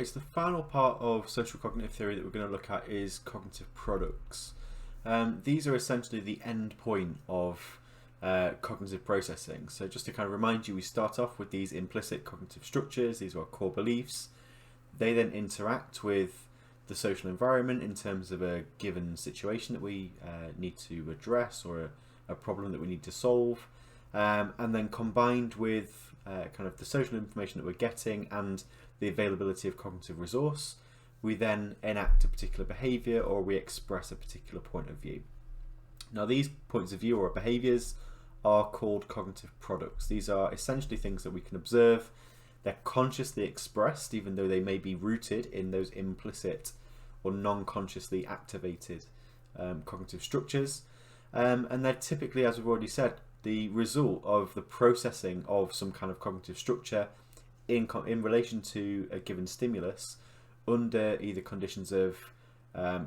Okay, so the final part of social cognitive theory that we're going to look at is cognitive products. These are essentially the end point of cognitive processing. So just to kind of remind you, we start off with these implicit cognitive structures. These are our core beliefs. They then interact with the social environment in terms of a given situation that we need to address, or a problem that we need to solve. And then combined with kind of the social information that we're getting and the availability of cognitive resource, we then enact a particular behaviour, or we express a particular point of view. Now, these points of view or behaviours are called cognitive products. These are essentially things that we can observe. They're consciously expressed, even though they may be rooted in those implicit or non-consciously activated cognitive structures. And they're typically, as we've already said, the result of the processing of some kind of cognitive structure in relation to a given stimulus under either conditions of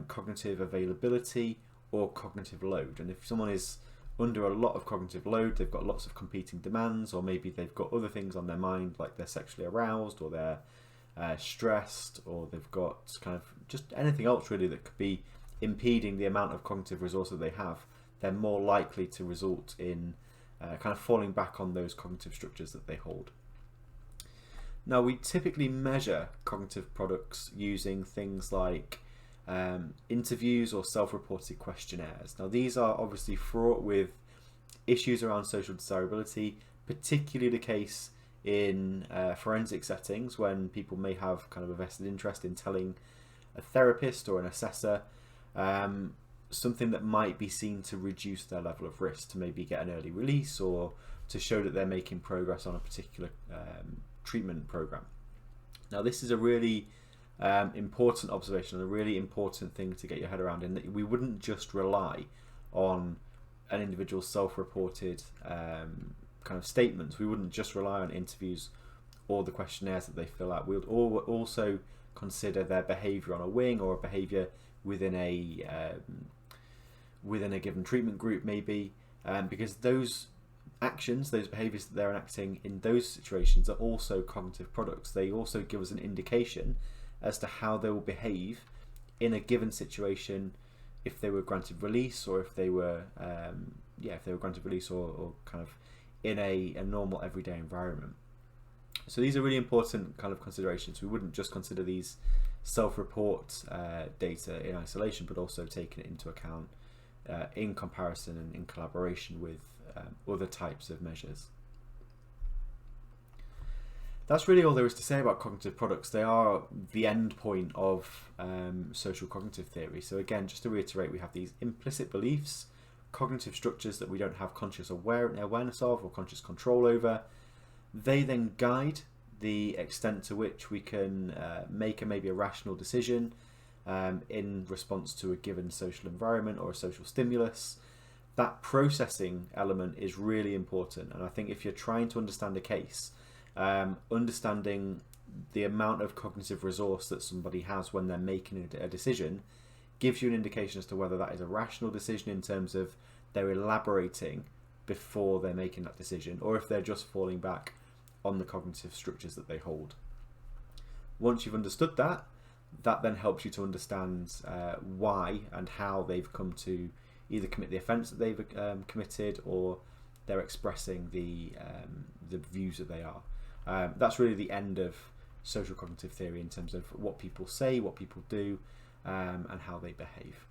cognitive availability or cognitive load. And if someone is under a lot of cognitive load, they've got lots of competing demands, or maybe they've got other things on their mind, like they're sexually aroused, or they're stressed, or they've got kind of just anything else really that could be impeding the amount of cognitive resource that they have, they're more likely to result in kind of falling back on those cognitive structures that they hold. Now, we typically measure cognitive products using things like interviews or self-reported questionnaires. Now, these are obviously fraught with issues around social desirability, particularly the case in forensic settings, when people may have kind of a vested interest in telling a therapist or an assessor something that might be seen to reduce their level of risk, to maybe get an early release, or to show that they're making progress on a particular treatment program. Now, this is a really important observation, and a really important thing to get your head around, in that we wouldn't just rely on an individual's self-reported kind of statements. We wouldn't just rely on interviews or the questionnaires that they fill out. We'll also consider their behaviour on a wing, or a behaviour within a given treatment group, maybe, because those actions, those behaviours that they're enacting in those situations are also cognitive products. They also give us an indication as to how they will behave in a given situation, if they were granted release, or if they were granted release, or kind of in a normal everyday environment. So these are really important kind of considerations. We wouldn't just consider these self-report data in isolation, but also taking it into account in comparison and in collaboration with other types of measures. That's really all there is to say about cognitive products. They are the end point of social cognitive theory. So again, just to reiterate, we have these implicit beliefs, cognitive structures that we don't have conscious awareness of or conscious control over. They then guide the extent to which we can make maybe a rational decision in response to a given social environment or a social stimulus. That processing element is really important, and I think if you're trying to understand a case, understanding the amount of cognitive resource that somebody has when they're making a decision gives you an indication as to whether that is a rational decision, in terms of they're elaborating before they're making that decision, or if they're just falling back on the cognitive structures that they hold. Once you've understood that, that then helps you to understand why and how they've come to either commit the offence that they've committed, or they're expressing the views that they are. That's really the end of social cognitive theory in terms of what people say, what people do, and how they behave.